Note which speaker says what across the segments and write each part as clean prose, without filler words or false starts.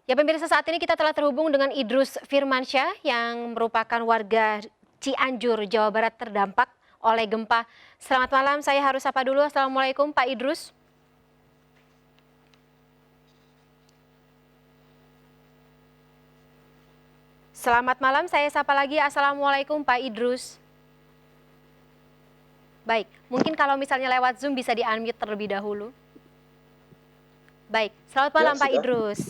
Speaker 1: Ya pemirsa, saat ini kita telah terhubung dengan Idrus Firmansyah yang merupakan warga Cianjur, Jawa Barat terdampak oleh gempa. Selamat malam, saya harus sapa dulu. Assalamualaikum Pak Idrus. Selamat malam, saya sapa lagi. Assalamualaikum Pak Idrus. Baik, mungkin kalau misalnya lewat Zoom bisa di-unmute terlebih dahulu. Baik, selamat
Speaker 2: Ya,
Speaker 1: malam Pak
Speaker 2: sudah.
Speaker 1: Idrus.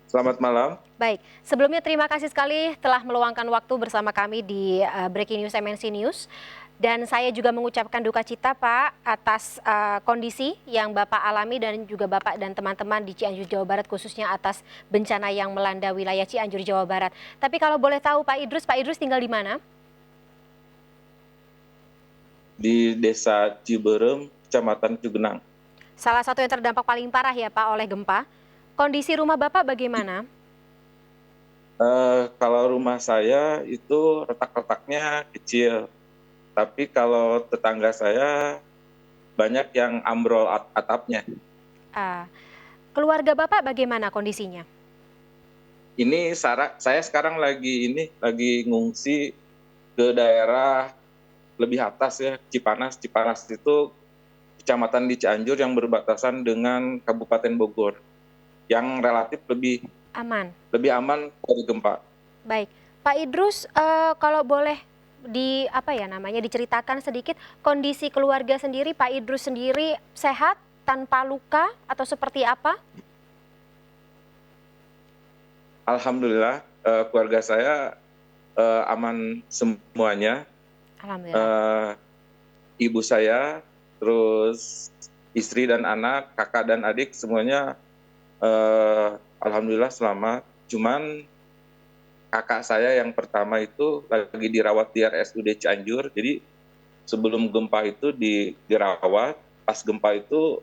Speaker 2: Selamat malam.
Speaker 1: Baik, sebelumnya terima kasih sekali telah meluangkan waktu bersama kami di Breaking News MNC News. Dan saya juga mengucapkan duka cita Pak atas kondisi yang Bapak alami dan juga Bapak dan teman-teman di Cianjur, Jawa Barat, khususnya atas bencana yang melanda wilayah Cianjur, Jawa Barat. Tapi kalau boleh tahu Pak Idrus tinggal di mana?
Speaker 2: Di Desa Ciberem, Kecamatan Cugenang.
Speaker 1: Salah satu yang terdampak paling parah ya Pak oleh gempa. Kondisi rumah Bapak bagaimana?
Speaker 2: Kalau rumah saya itu retak-retaknya kecil, tapi kalau tetangga saya banyak yang ambrol atapnya.
Speaker 1: Ah, keluarga Bapak bagaimana kondisinya?
Speaker 2: Ini saya sekarang lagi ngungsi ke daerah lebih atas ya, Cipanas. Cipanas itu kecamatan di Cianjur yang berbatasan dengan Kabupaten Bogor, yang relatif
Speaker 1: Aman.
Speaker 2: lebih aman dari gempa.
Speaker 1: Baik, Pak Idrus, kalau boleh diceritakan sedikit kondisi keluarga sendiri, Pak Idrus sendiri sehat, tanpa luka atau seperti apa?
Speaker 2: Alhamdulillah, keluarga saya aman semuanya.
Speaker 1: Alhamdulillah.
Speaker 2: Eh, Ibu saya, terus istri dan anak, kakak dan adik semuanya alhamdulillah selamat. Cuman kakak saya yang pertama itu lagi dirawat di RSUD Cianjur. Jadi sebelum gempa itu dirawat, pas gempa itu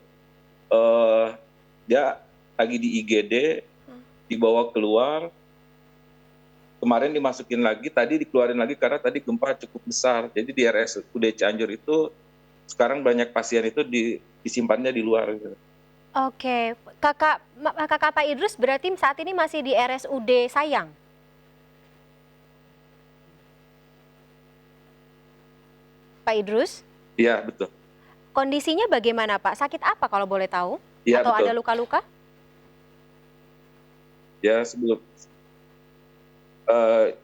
Speaker 2: dia lagi di IGD, dibawa keluar. Kemarin dimasukin lagi, tadi dikeluarin lagi karena tadi gempa cukup besar. Jadi di RSUD Cianjur itu sekarang banyak pasien itu disimpannya di luar. Gitu.
Speaker 1: Oke, kakak Pak Idrus berarti saat ini masih di RSUD Sayang, Pak Idrus?
Speaker 2: Iya betul.
Speaker 1: Kondisinya bagaimana Pak? Sakit apa kalau boleh tahu?
Speaker 2: Iya
Speaker 1: Atau
Speaker 2: betul.
Speaker 1: ada luka-luka?
Speaker 2: Ya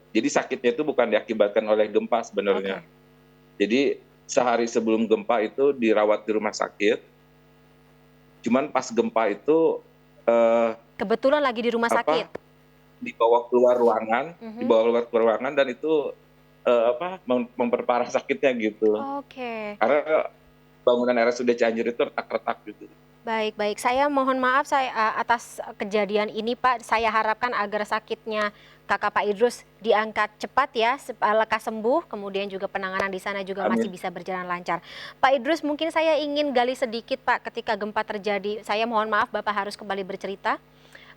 Speaker 2: jadi sakitnya itu bukan diakibatkan oleh gempa sebenarnya.
Speaker 1: Oke.
Speaker 2: Jadi sehari sebelum gempa itu dirawat di rumah sakit. Cuman pas gempa itu
Speaker 1: Kebetulan lagi di rumah sakit.
Speaker 2: dibawa keluar ruangan dan itu memperparah sakitnya gitu.
Speaker 1: Oke.
Speaker 2: Karena bangunan RSUD Cianjur itu retak-retak gitu.
Speaker 1: Baik, saya mohon maaf atas kejadian ini Pak. Saya harapkan agar sakitnya kakak Pak Idrus diangkat cepat ya, lekas sembuh, kemudian juga penanganan di sana juga masih
Speaker 2: Amin.
Speaker 1: bisa berjalan lancar. Pak Idrus, mungkin saya ingin gali sedikit Pak, ketika gempa terjadi. Saya mohon maaf Bapak harus kembali bercerita.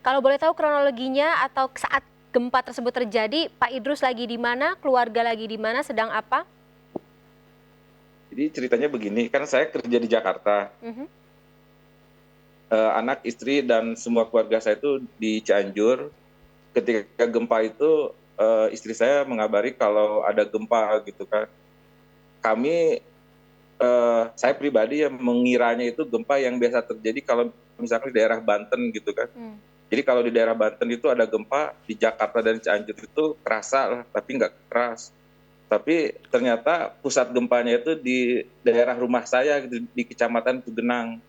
Speaker 1: Kalau boleh tahu kronologinya atau saat gempa tersebut terjadi, Pak Idrus lagi di mana, keluarga lagi di mana, sedang apa?
Speaker 2: Jadi ceritanya begini, kan saya kerja di Jakarta. Anak, istri, dan semua keluarga saya itu di Cianjur. Ketika gempa itu, istri saya mengabari kalau ada gempa gitu kan. Saya pribadi yang mengiranya itu gempa yang biasa terjadi kalau misalkan di daerah Banten gitu kan. Jadi kalau di daerah Banten itu ada gempa, di Jakarta dan Cianjur itu kerasa lah, tapi nggak keras. Tapi ternyata pusat gempanya itu di daerah rumah saya gitu, di Kecamatan Cugenang.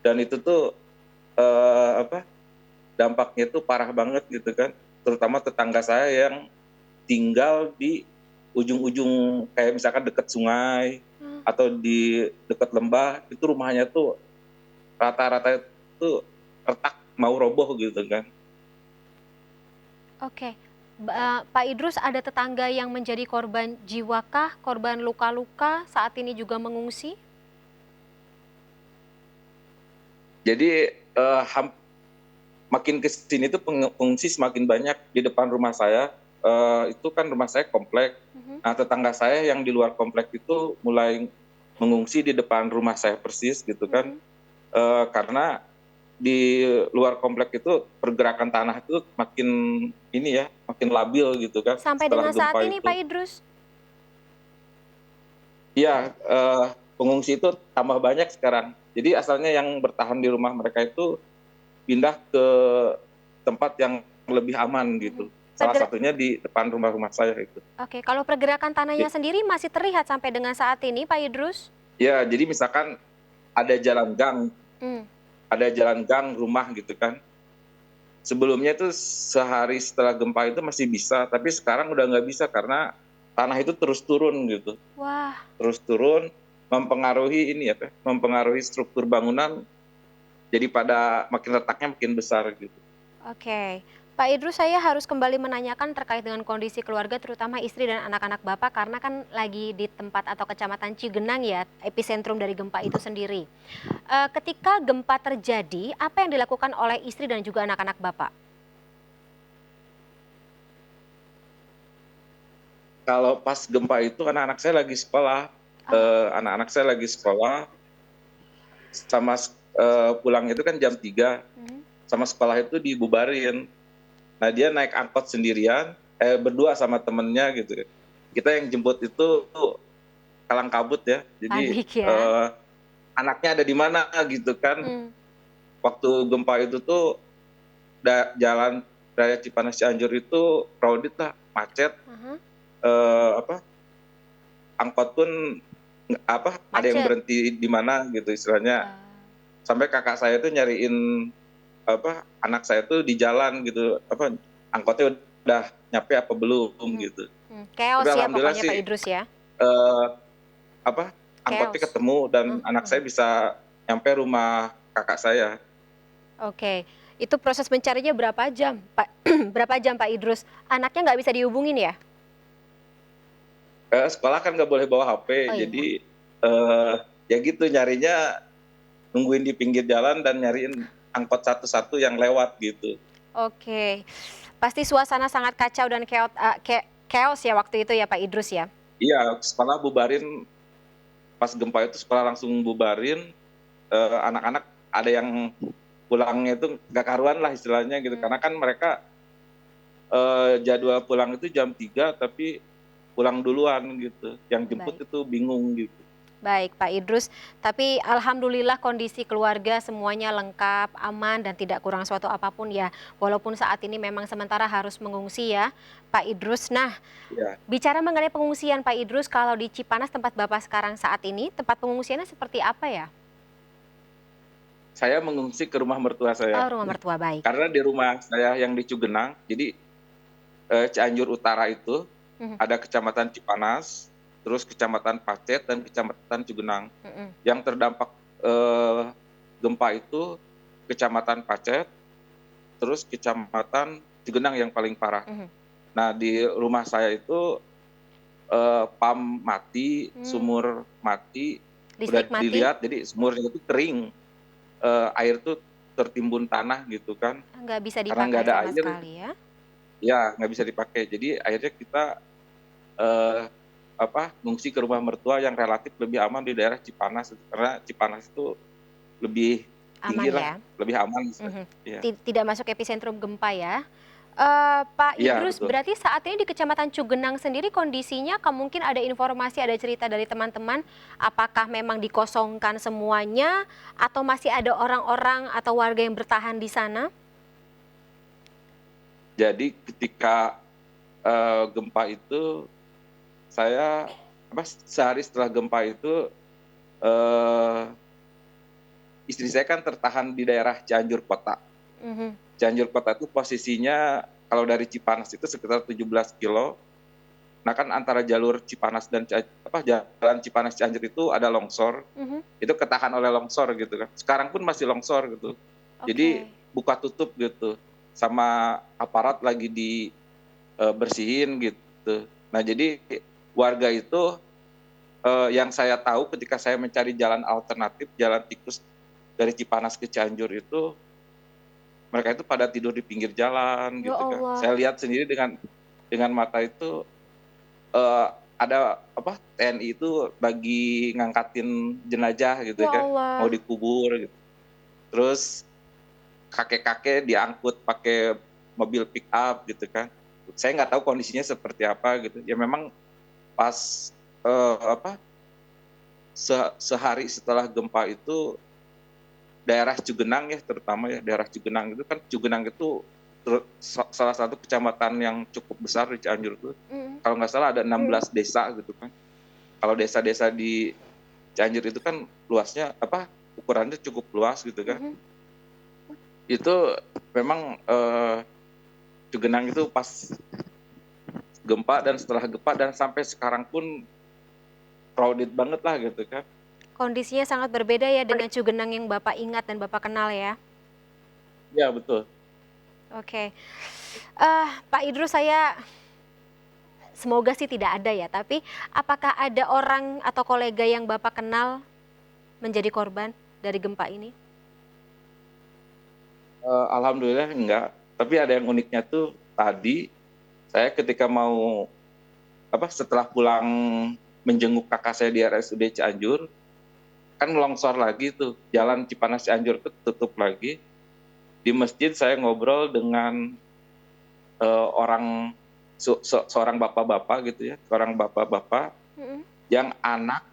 Speaker 2: Dan itu tuh dampaknya tuh parah banget gitu kan. Terutama tetangga saya yang tinggal di ujung-ujung kayak misalkan dekat sungai atau di dekat lembah, itu rumahnya tuh rata-rata itu retak mau roboh gitu kan.
Speaker 1: Oke, Pak Idrus, ada tetangga yang menjadi korban jiwakah, korban luka-luka saat ini juga mengungsi?
Speaker 2: Jadi makin ke sini tuh pengungsi semakin banyak di depan rumah saya. Itu kan rumah saya komplek. Nah, tetangga saya yang di luar komplek itu mulai mengungsi di depan rumah saya persis gitu kan. Karena di luar komplek itu pergerakan tanah itu makin ini ya, makin labil gitu kan
Speaker 1: Sampai
Speaker 2: setelah
Speaker 1: dengan saat
Speaker 2: gempa
Speaker 1: ini
Speaker 2: itu.
Speaker 1: Pak Idrus?
Speaker 2: Iya, pengungsi itu tambah banyak sekarang. Jadi asalnya yang bertahan di rumah mereka itu pindah ke tempat yang lebih aman
Speaker 1: Mhm.
Speaker 2: gitu. Salah
Speaker 1: Pergera
Speaker 2: satunya di depan rumah-rumah saya itu.
Speaker 1: Oke, kalau pergerakan tanahnya
Speaker 2: Ya,
Speaker 1: sendiri masih terlihat sampai dengan saat ini Pak Idrus?
Speaker 2: ya, jadi misalkan ada jalan gang,
Speaker 1: Mmm,
Speaker 2: ada jalan gang rumah gitu kan. Sebelumnya itu sehari setelah gempa itu masih bisa, tapi sekarang udah nggak bisa karena tanah itu terus turun gitu.
Speaker 1: wah,
Speaker 2: Terus turun, mempengaruhi ini ya, mempengaruhi struktur bangunan, jadi pada makin retaknya makin besar gitu.
Speaker 1: oke. Pak Idrus, saya harus kembali menanyakan terkait dengan kondisi keluarga terutama istri dan anak-anak Bapak karena kan lagi di tempat atau kecamatan Cigenang ya, epicentrum dari gempa itu sendiri. Ketika gempa terjadi, apa yang dilakukan oleh istri dan juga anak-anak Bapak?
Speaker 2: Kalau pas gempa itu anak-anak saya lagi sekolah,
Speaker 1: Oh,
Speaker 2: anak-anak saya lagi sekolah, sama pulang itu kan jam 3,
Speaker 1: mhm,
Speaker 2: sama sekolah itu dibubarin. Nah dia naik angkot sendirian, berdua sama temennya gitu. Kita yang jemput itu kalang kabut ya, jadi
Speaker 1: panik ya?
Speaker 2: anaknya ada di mana gitu kan.
Speaker 1: Mmm,
Speaker 2: Waktu gempa itu tuh jalan raya Cipanas Cianjur itu crowded lah, macet,
Speaker 1: ah hah,
Speaker 2: apa, angkot pun ada yang
Speaker 1: macet?
Speaker 2: berhenti di mana gitu istilahnya.
Speaker 1: Eee,
Speaker 2: Sampai kakak saya tuh nyariin anak saya tuh di jalan gitu, angkotnya udah nyampe apa belum
Speaker 1: mhm,
Speaker 2: gitu. Tapi
Speaker 1: chaos ya
Speaker 2: alhamdulillah
Speaker 1: pokoknya Pak
Speaker 2: sih,
Speaker 1: Idrus ya?
Speaker 2: eee, apa, angkotnya
Speaker 1: Chaos?
Speaker 2: ketemu dan anak
Speaker 1: Mhm.
Speaker 2: saya bisa nyampe rumah kakak saya.
Speaker 1: Oke, itu proses mencarinya berapa jam, Pak berapa jam, Pak Idrus? Anaknya nggak bisa dihubungin ya?
Speaker 2: Sekolah kan nggak boleh bawa
Speaker 1: Oh
Speaker 2: HP,
Speaker 1: iya,
Speaker 2: jadi, eee, ya gitu nyarinya nungguin di pinggir jalan dan nyariin angkot satu-satu yang lewat gitu.
Speaker 1: oke. Pasti suasana sangat kacau dan chaos ya waktu itu ya, Pak Idrus ya?
Speaker 2: Iya, sekolah bubarin, pas gempa itu sekolah langsung bubarin, anak-anak ada yang pulangnya itu nggak karuan lah istilahnya gitu,
Speaker 1: Mmm,
Speaker 2: karena kan mereka, jadwal pulang itu jam 3 tapi pulang duluan gitu, yang jemput
Speaker 1: baik.
Speaker 2: itu bingung gitu.
Speaker 1: Baik, Pak Idrus. Tapi alhamdulillah kondisi keluarga semuanya lengkap, aman, dan tidak kurang suatu apapun ya. Walaupun saat ini memang sementara harus mengungsi ya, Pak Idrus. Nah,
Speaker 2: Ya,
Speaker 1: bicara mengenai pengungsian Pak Idrus, kalau di Cipanas tempat Bapak sekarang saat ini, tempat pengungsiannya seperti apa ya?
Speaker 2: saya mengungsi ke rumah mertua
Speaker 1: Oh,
Speaker 2: saya,
Speaker 1: rumah mertua, baik.
Speaker 2: karena di rumah saya yang di Cugenang, jadi, Cianjur Utara itu
Speaker 1: Mhm,
Speaker 2: ada Kecamatan Cipanas, terus Kecamatan Pacet dan Kecamatan Cugenang.
Speaker 1: mhm,
Speaker 2: Yang terdampak, gempa itu Kecamatan Pacet, terus Kecamatan Cugenang yang paling parah.
Speaker 1: mhm.
Speaker 2: Nah di rumah saya itu, PAM mati,
Speaker 1: Mmm,
Speaker 2: sumur mati, udah
Speaker 1: listrik mati?
Speaker 2: dilihat jadi sumurnya itu kering, air tuh tertimbun tanah gitu kan,
Speaker 1: Nggak bisa
Speaker 2: karena
Speaker 1: dipakai
Speaker 2: nggak ada
Speaker 1: sama
Speaker 2: air
Speaker 1: sekali ya?
Speaker 2: ya nggak bisa dipakai. Jadi akhirnya kita, eee, ngungsi ke rumah mertua yang relatif lebih aman di daerah Cipanas, karena Cipanas itu lebih tinggi
Speaker 1: Aman
Speaker 2: lah,
Speaker 1: ya?
Speaker 2: lebih aman.
Speaker 1: Mhm.
Speaker 2: Iya,
Speaker 1: Tidak masuk epicentrum gempa ya? Pak
Speaker 2: iya
Speaker 1: Idrus,
Speaker 2: betul.
Speaker 1: berarti saat ini di Kecamatan Cugenang sendiri kondisinya mungkin ada informasi, ada cerita dari teman-teman, apakah memang dikosongkan semuanya atau masih ada orang-orang atau warga yang bertahan di sana?
Speaker 2: Jadi ketika, gempa itu saya sehari setelah gempa itu, eee, istri saya kan tertahan di daerah Cianjur Kota.
Speaker 1: Mhm,
Speaker 2: Cianjur Kota itu posisinya kalau dari Cipanas itu sekitar 17 kilo. Nah kan antara jalur Cipanas dan jalan Cipanas Cianjur itu ada longsor,
Speaker 1: mhm,
Speaker 2: itu ketahan oleh longsor gitu kan. Sekarang pun masih longsor gitu. Jadi
Speaker 1: oke,
Speaker 2: buka tutup gitu, sama aparat lagi bersihin gitu. Nah jadi warga itu, yang saya tahu ketika saya mencari jalan alternatif, jalan tikus dari Cipanas ke Cianjur itu, mereka itu pada tidur di pinggir jalan
Speaker 1: ya
Speaker 2: gitu kan.
Speaker 1: Allah,
Speaker 2: Saya lihat sendiri dengan mata itu, eee, ada TNI itu lagi ngangkatin jenazah gitu
Speaker 1: ya
Speaker 2: kan, mau
Speaker 1: Allah,
Speaker 2: dikubur gitu. Terus kakek-kakek diangkut pakai mobil pick up gitu kan. Saya nggak tahu kondisinya seperti apa gitu. Ya memang pas sehari setelah gempa itu daerah Cugenang ya, terutama ya daerah Cugenang itu kan, Cugenang itu salah satu kecamatan yang cukup besar di Cianjur itu. Kalau nggak salah ada 16 desa gitu kan. Kalau desa-desa di Cianjur itu kan luasnya ukurannya cukup luas gitu kan. Itu memang Cugenang itu pas gempa dan setelah gempa dan sampai sekarang pun crowded banget lah gitu kan.
Speaker 1: Kondisinya sangat berbeda ya dengan Cugenang yang Bapak ingat dan Bapak kenal ya?
Speaker 2: Ya betul.
Speaker 1: Oke. Pak Idrus, semoga sih tidak ada ya, tapi apakah ada orang atau kolega yang Bapak kenal menjadi korban dari gempa ini?
Speaker 2: Alhamdulillah enggak, tapi ada yang uniknya tuh tadi saya ketika mau setelah pulang menjenguk kakak saya di RSUD Cianjur, kan longsor lagi tuh, jalan Cipanas Cianjur tuh tutup lagi. Di masjid saya ngobrol dengan seorang bapak-bapak gitu ya, seorang bapak-bapak yang anak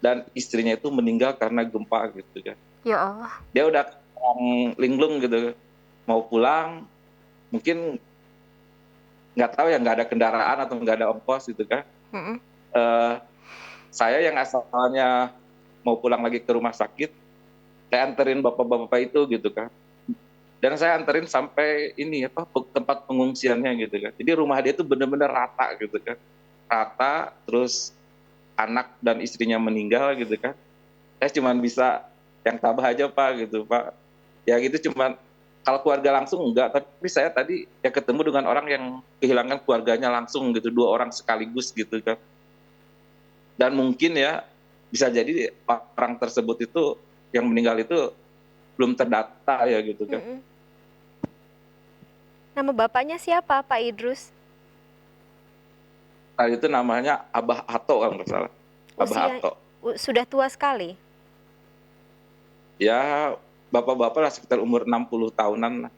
Speaker 2: dan istrinya itu meninggal karena gempa gitu kan.
Speaker 1: Ya Allah.
Speaker 2: Dia udah linglung gitu, mau pulang, mungkin nggak tahu ya, nggak ada kendaraan atau nggak ada ongkos gitu kan. Saya yang asalnya mau pulang lagi ke rumah sakit, saya anterin bapak-bapak itu gitu kan. Dan saya anterin sampai tempat pengungsiannya gitu kan. Jadi rumah dia itu benar-benar rata gitu kan. Rata, terus anak dan istrinya meninggal gitu kan. Saya cuma bisa yang tabah aja Pak gitu Pak. Ya gitu, cuma kalau keluarga langsung enggak, tapi saya tadi ya ketemu dengan orang yang kehilangan keluarganya langsung gitu, 2 orang sekaligus gitu kan. Dan mungkin ya bisa jadi orang tersebut itu yang meninggal itu belum terdata ya gitu kan.
Speaker 1: Nama bapaknya siapa, Pak Idrus?
Speaker 2: Tadi itu namanya Abah Ato kalau nggak salah. Abah Ato.
Speaker 1: Sudah tua sekali?
Speaker 2: Ya bapak-bapak lah, sekitar umur 60 tahunan lah.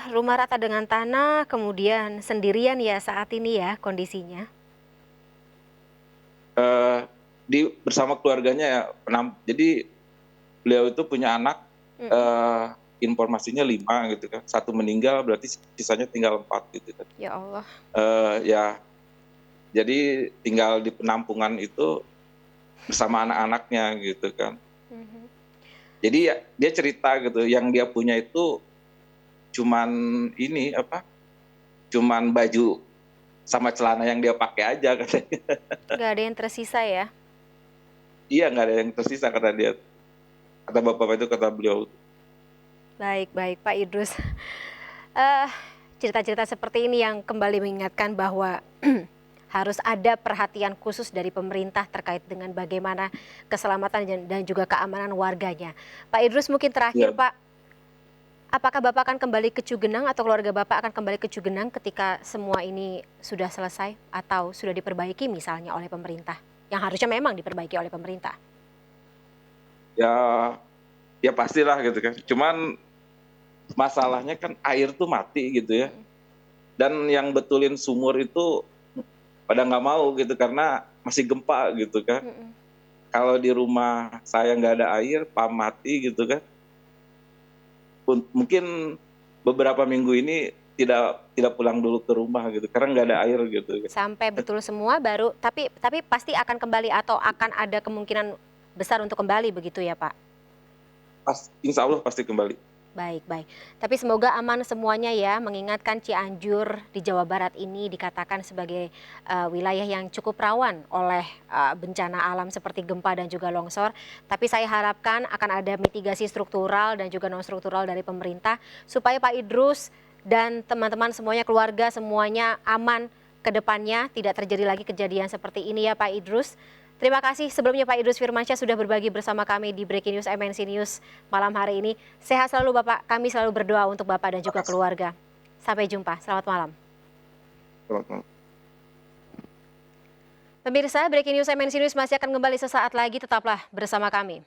Speaker 1: Rumah rata dengan tanah, kemudian sendirian ya saat ini ya kondisinya?
Speaker 2: Bersama keluarganya ya. Jadi beliau itu punya anak, informasinya 5 gitu kan. 1 meninggal, berarti sisanya tinggal 4 gitu kan.
Speaker 1: Ya Allah.
Speaker 2: Ya, jadi tinggal di penampungan itu bersama anak-anaknya gitu kan. Jadi ya, dia cerita gitu, yang dia punya itu cuman cuman baju sama celana yang dia pakai aja katanya.
Speaker 1: Nggak ada yang tersisa ya?
Speaker 2: Iya, nggak ada yang tersisa kata dia. Kata bapak itu, kata beliau.
Speaker 1: Baik Pak Idrus. Cerita-cerita seperti ini yang kembali mengingatkan bahwa harus ada perhatian khusus dari pemerintah terkait dengan bagaimana keselamatan dan juga keamanan warganya. Pak Idrus, mungkin terakhir ya. Pak, apakah Bapak akan kembali ke Cugenang atau keluarga Bapak akan kembali ke Cugenang ketika semua ini sudah selesai atau sudah diperbaiki misalnya oleh pemerintah, yang harusnya memang diperbaiki oleh pemerintah?
Speaker 2: Ya pastilah gitu kan. Cuman masalahnya kan air tuh mati gitu ya. Dan yang betulin sumur itu pada nggak mau gitu karena masih gempa gitu kan. Kalau di rumah saya nggak ada air, pam mati gitu kan. Mungkin beberapa minggu ini tidak pulang dulu ke rumah gitu karena nggak ada air gitu.
Speaker 1: Sampai betul semua baru, tapi pasti akan kembali atau akan ada kemungkinan besar untuk kembali begitu ya Pak?
Speaker 2: Insya Allah pasti kembali.
Speaker 1: Baik. Tapi semoga aman semuanya ya, mengingatkan Cianjur di Jawa Barat ini dikatakan sebagai wilayah yang cukup rawan oleh bencana alam seperti gempa dan juga longsor. Tapi saya harapkan akan ada mitigasi struktural dan juga non-struktural dari pemerintah supaya Pak Idrus dan teman-teman semuanya, keluarga semuanya aman ke depannya, tidak terjadi lagi kejadian seperti ini ya Pak Idrus. Terima kasih sebelumnya Pak Idrus Firmansyah sudah berbagi bersama kami di Breaking News MNC News malam hari ini. Sehat selalu Bapak, kami selalu berdoa untuk Bapak dan juga keluarga. Sampai jumpa, selamat malam.
Speaker 2: Selamat malam.
Speaker 1: Pemirsa, Breaking News MNC News masih akan kembali sesaat lagi, tetaplah bersama kami.